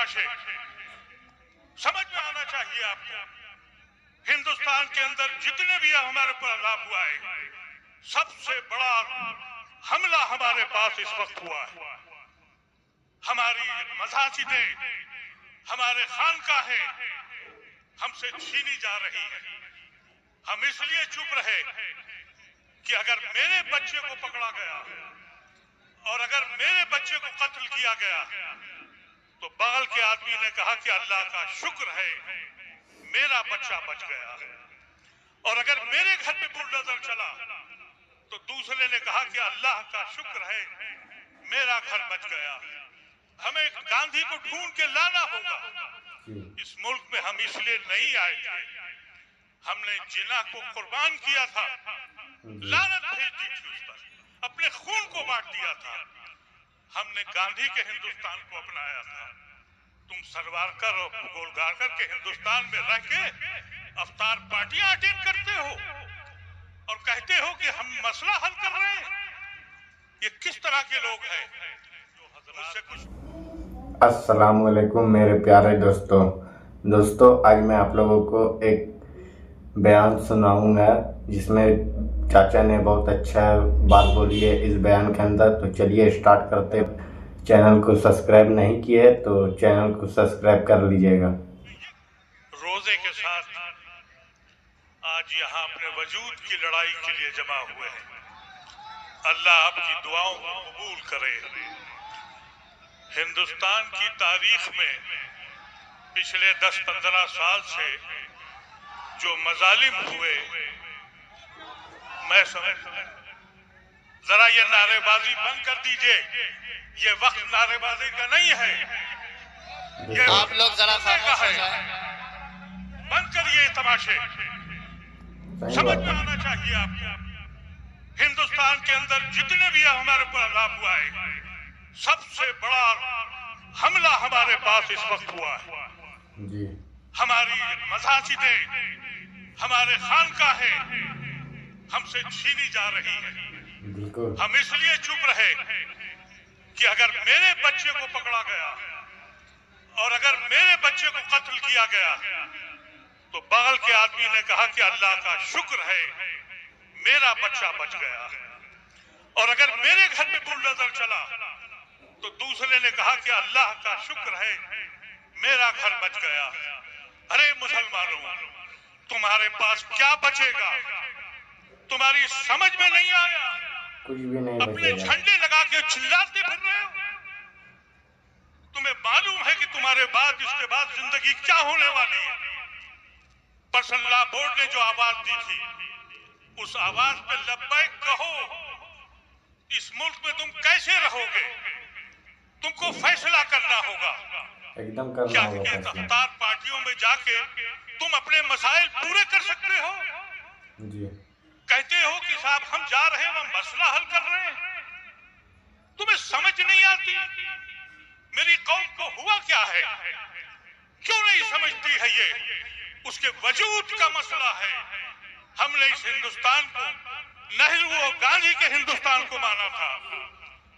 तमाशे समझ में आना चाहिए आपको। हिंदुस्तान के अंदर जितने भी हमारे ऊपर हमला हुआ है, सबसे बड़ा हमला हमारे पास इस वक्त हुआ है। हमारी मसाजिदें, हमारे खानकाहें हमसे छीनी जा रही हैं। हम इसलिए चुप रहे कि अगर मेरे बच्चे को पकड़ा गया और अगर मेरे बच्चे को कत्ल किया गया तो बगल के आदमी ने कहा कि अल्लाह का शुक्र है मेरा बच्चा बच गया, और अगर मेरे घर पे बुलडोजर चला तो दूसरे ने कहा कि अल्लाह का शुक्र है मेरा घर बच गया। हमें गांधी को ढूंढ के लाना होगा। इस मुल्क में हम इसलिए नहीं आए थे, हमने जिना को कुर्बान किया था, लानत भेज दी थी उस पर, अपने खून को बांट दिया था। हमने गांधी के हिंदुस्तान को अपनाया था। तुम सरवारकर और गोलगारकर के हिंदुस्तान में रह के अवतार पार्टियां अटेंड करते हो और कहते हो कि हम मसला हल कर रहे हैं। ये किस तरह के लोग हैं? मुझसे कुछ अस्सलाम वालेकुम मेरे प्यारे दोस्तों, आज मैं आप लोगों को एक बयान सुनाऊंगा जिसमें चाचा ने बहुत अच्छा बात बोली है इस बयान के अंदर। तो चलिए स्टार्ट करते। चैनल को सब्सक्राइब नहीं किए तो चैनल को सब्सक्राइब कर लीजिएगा। रोजे के साथ आज यहाँ अपने वजूद की लड़ाई के लिए जमा हुए हैं। अल्लाह आपकी दुआओं को कबूल करे। हिंदुस्तान की तारीख में पिछले 10-15 साल से जो मजालिम हुए, मैं समझ जरा ये नारेबाजी बंद कर दीजिए। ये वक्त नारेबाजी का नहीं है। ये आप लोग जरा खामोश हो जाएं। बंद करिए तमाशे। समझ में आना चाहिए आपको। हिंदुस्तान के अंदर जितने भी हमारे ऊपर हमला हुआ है, सबसे बड़ा हमला हमारे पास इस वक्त हुआ है। जी। हमारी मसाजिदें, हमारे खानकाहें हमसे छीनी जा रही हैं। बिल्कुल। हम इसलिए चुप रहे कि अगर मेरे बच्चे को पकड़ा गया और अगर मेरे बच्चे को कत्ल किया गया तो बगल के आदमी ने कहा कि अल्लाह का शुक्र है मेरा बच्चा बच गया, और अगर मेरे घर में बुलडोजर चला तो दूसरे ने कहा कि अल्लाह का शुक्र है मेरा घर बच गया। अरे मुसलमानों, तुम्हारे पास क्या बचेगा? तुम्हारी समझ में नहीं आया? कुछ भी नहीं अपने बचेगा। झंडे लगा के चिल्लाते फिर रहे हो। तुम्हें मालूम है कि तुम्हारे बाद इसके बाद जिंदगी क्या होने वाली है? पर्सनल लॉ बोर्ड ने जो आवाज दी थी, उस आवाज पे लब्बैक कहो। इस मुल्क में तुम कैसे रहोगे? तुमको फैसला करना होगा। एकदम करना क्या होगा फैसला। अवतार पार्टियों में जाके तुम अपने मसाइल पूरे कर सकते हो? जी। कहते हो कि साहब हम जा रहे हैं, हम मसला हल कर रहे हैं। तुम्हें समझ नहीं आती मेरी कौम को हुआ क्या है? क्यों नहीं समझती है? ये उसके वजूद का मसला है। हमने इस हिंदुस्तान को नेहरू और गांधी के हिंदुस्तान को माना था।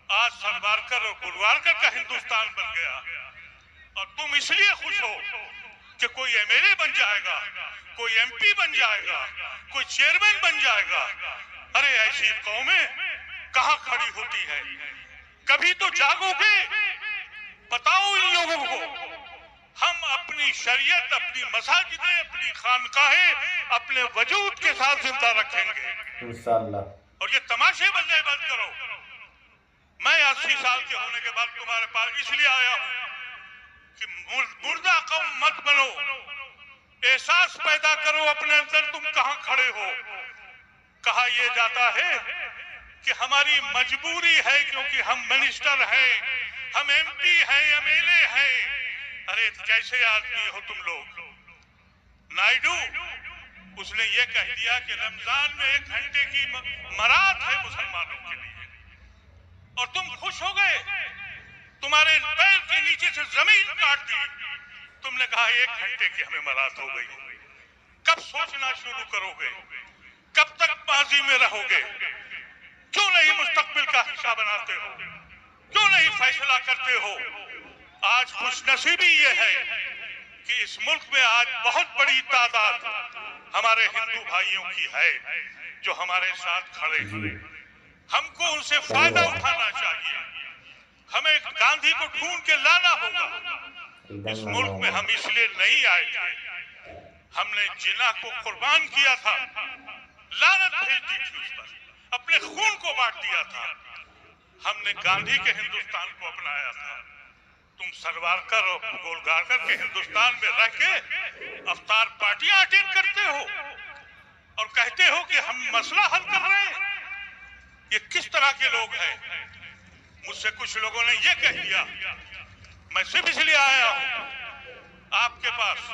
आज सरवारकर और गोलवारकर का हिंदुस्तान बन गया, और तुम इसलिए खुश हो कि कोई एमएलए बन जाएगा, कोई एमपी बन जाएगा, कोई चेयरमैन बन जाएगा। अरे ऐसी कौमें कहां खड़ी होती है? कभी तो जागोगे। बताओ इन लोगों को, हम अपनी शरीयत, अपनी मसाजिदें, अपनी खानकाहें अपने वजूद के साथ जिंदा रखेंगे इंशाअल्लाह। और ये तमाशे बनने बंद करो। मैं 80 साल के होने के बाद तुम्हारे पास इसलिए आया हूं कि मुर्दा कौम मत बनो। एहसास पैदा करो अपने अंदर तुम कहां खड़े हो। कहा यह जाता है कि हमारी मजबूरी है क्योंकि हम मिनिस्टर हैं, हम एमपी हैं, एमएलए हैं। अरे कैसे आदमी हो तुम लोग? नायडू उसने ये कह दिया कि रमजान में 1 घंटे की मरात है मुसलमानों के लिए, और तुम खुश हो गए। तुम्हारे पैर के नीचे से जमीन काट दी। तुमने कहा 1 घंटे की हमें मरात हो गई। कब सोचना शुरू करोगे? कब तक माजी में रहोगे? क्यों नहीं मुस्तकबिल का हिस्सा बनाते हो? क्यों नहीं फैसला करते हो? آج خوش نصیبی یہ ہے کہ اس ملک میں آج بہت بڑی تعداد ہمارے ہندو بھائیوں کی ہے جو ہمارے ساتھ کھڑے ہیں. ہم کو ان سے فائدہ اٹھانا چاہیے. ہمیں گاندھی کو ڈھونڈ کے لانا ہوگا. اس ملک میں ہم اس لیے نہیں آئے تھے. ہم نے جنا کو قربان کیا تھا, لعنت بھیج دی تھی اس پر, اپنے خون کو بانٹ دیا تھا. ہم نے گاندھی کے ہندوستان کو اپنایا تھا. تم سروارکر اور گولگارکر کے ہندوستان میں رہ کے افطار پارٹیاں اٹینڈ کرتے ہو اور کہتے ہو کہ ہم مسئلہ حل کر رہے ہیں. یہ کس طرح کے لوگ ہیں؟ مجھ سے کچھ لوگوں نے یہ کہہ دیا. میں صرف اس لیے آیا ہوں آپ کے پاس.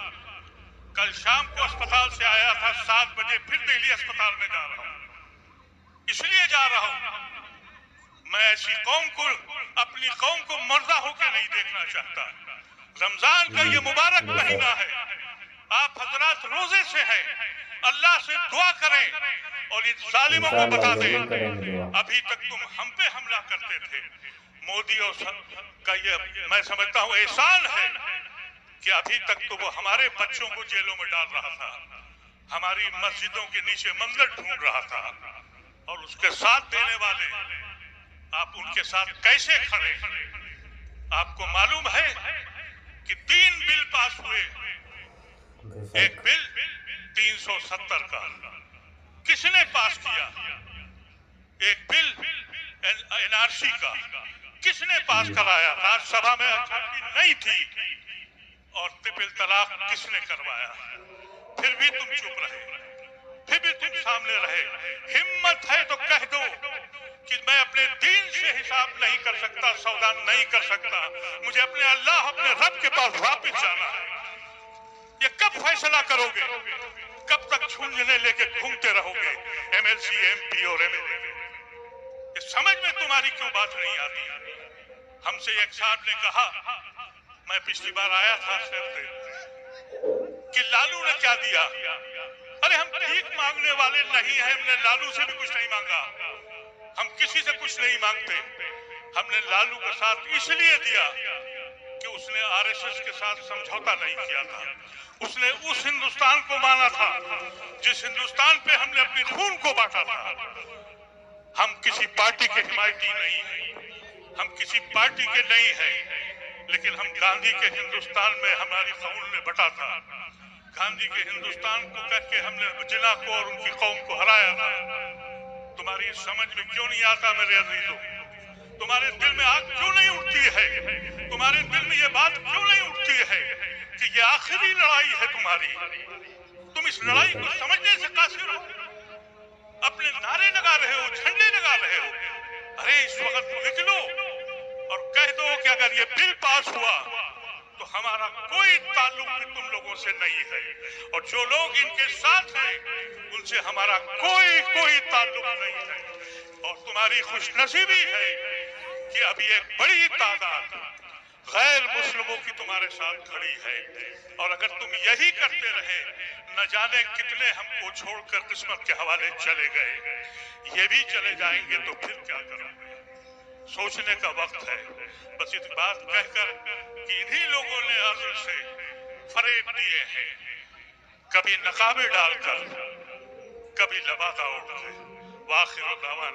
کل شام کو اسپتال سے آیا تھا 7 بجے, پھر دہلی اسپتال میں جا رہا ہوں. اس لیے جا رہا ہوں, میں ایسی قوم کو, اپنی قوم کو مردہ ہو کے نہیں دیکھنا چاہتا. رمضان کا یہ مبارک مہینہ ہے, آپ حضرات روزے سے ہیں. اللہ سے دعا کریں اور ان ظالموں کو بتا دیں ابھی تک تم ہم پہ حملہ کرتے تھے. مودی اور کا یہ میں سمجھتا ہوں احسان ہے کہ ابھی تک تو وہ ہمارے بچوں کو جیلوں میں ڈال رہا تھا, ہماری مسجدوں کے نیچے منظر ڈھونڈ رہا تھا, اور اس کے ساتھ دینے والے آپ ان کے ساتھ کیسے کھڑے ہیں؟ آپ کو معلوم ہے کہ 3 بل پاس ہوئے. ایک بل 370 کا کس نے پاس کیا؟ ایک بل NRC کا کس نے پاس کرایا؟ راج سبھا میں نہیں تھی. اور ٹرپل طلاق کس نے کروایا؟ پھر بھی تم چپ رہے, پھر بھی تم سامنے رہے. ہمت ہے تو کہہ دو کہ میں اپنے دین سے حساب نہیں کر سکتا, سودا نہیں کر سکتا. مجھے اپنے اللہ, اپنے رب کے پاس واپس جانا ہے. یہ کب فیصلہ کرو گے؟ کب تک چھنجنے لے کے گھومتے رہو گے MLC, MP اور MLA؟ یہ سمجھ میں تمہاری کیوں بات نہیں آتی؟ ہم سے ایک صاحب نے کہا, میں پچھلی بار آیا تھا کہ لالو نے کیا دیا. ارے ہم بھیک مانگنے والے نہیں ہیں, ہم نے لالو سے بھی کچھ نہیں مانگا, ہم کسی سے کچھ نہیں مانگتے. ہم نے لالو کا ساتھ اس لیے دیا کہ اس نے RSS کے ساتھ سمجھوتا نہیں کیا تھا. اس نے اس ہندوستان کو مانا تھا جس ہندوستان پہ ہم نے اپنی خون کو بانٹا تھا. ہم کسی پارٹی کے حمایتی نہیں ہیں, ہم کسی پارٹی کے نہیں ہیں, لیکن ہم گاندھی کے ہندوستان میں ہماری خون نے بٹا تھا. گاندھی کے ہندوستان کو کر کے ہم نے جنا کو اور ان کی قوم کو ہرایا تھا. تمہاری سمجھ میں کیوں نہیں آتا میرے عزیزوں؟ تمہارے دل میں آگ کیوں نہیں اٹھتی ہے؟ تمہارے دل میں یہ بات کیوں نہیں اٹھتی ہے کہ یہ آخری لڑائی ہے تمہاری؟ تم اس لڑائی کو سمجھنے سے قاصر ہو, اپنے نعرے لگا رہے ہو, جھنڈے لگا رہے ہو. ارے اس وقت نکلو اور کہہ دو کہ اگر یہ بل پاس ہوا تو ہمارا کوئی تعلق بھی تم لوگوں سے نہیں ہے, اور جو لوگ ان کے ساتھ ہیں ان سے ہمارا کوئی تعلق نہیں ہے. اور تمہاری خوش نصیبی ہے کہ ابھی ایک بڑی تعداد غیر مسلموں کی تمہارے ساتھ کھڑی ہے, اور اگر تم یہی کرتے رہے نہ جانے کتنے ہم کو چھوڑ کر قسمت کے حوالے چلے گئے. یہ بھی چلے جائیں گے تو پھر کیا کرو گے؟ سوچنے کا وقت ہے. بس اس بات کہہ کر کہ انہی لوگوں نے عرض سے فریب دیے ہیں, کبھی نقابیں ڈال کر, کبھی لبادہ اڑ کر. وآخر دعوانا